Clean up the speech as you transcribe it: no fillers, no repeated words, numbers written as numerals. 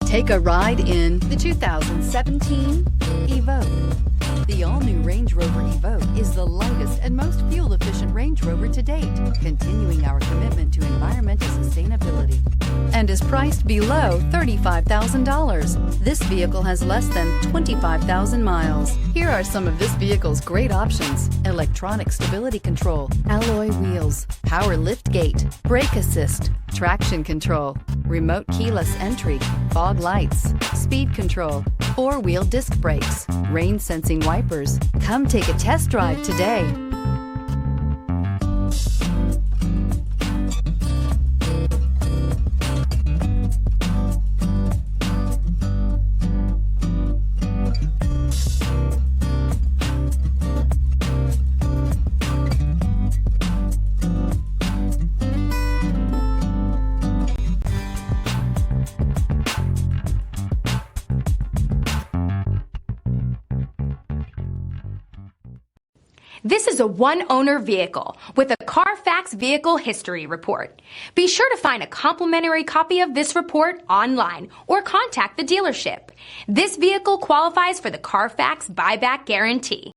Take a ride in the 2017 Evoque. The all-new Range Rover Evoque is the lightest and most fuel-efficient Range Rover to date, continuing our commitment to environmental sustainability, and is priced below $35,000. This vehicle has less than 25,000 miles. Here are some of this vehicle's great options: electronic stability control, alloy wheels, power lift gate, brake assist, traction control, remote keyless entry, fog lights, speed control, four-wheel disc brakes, rain sensing wipers. Come take a test drive today. This is a one-owner vehicle with a CARFAX Vehicle History Report. Be sure to find a complimentary copy of this report online or contact the dealership. This vehicle qualifies for the CARFAX Buyback Guarantee.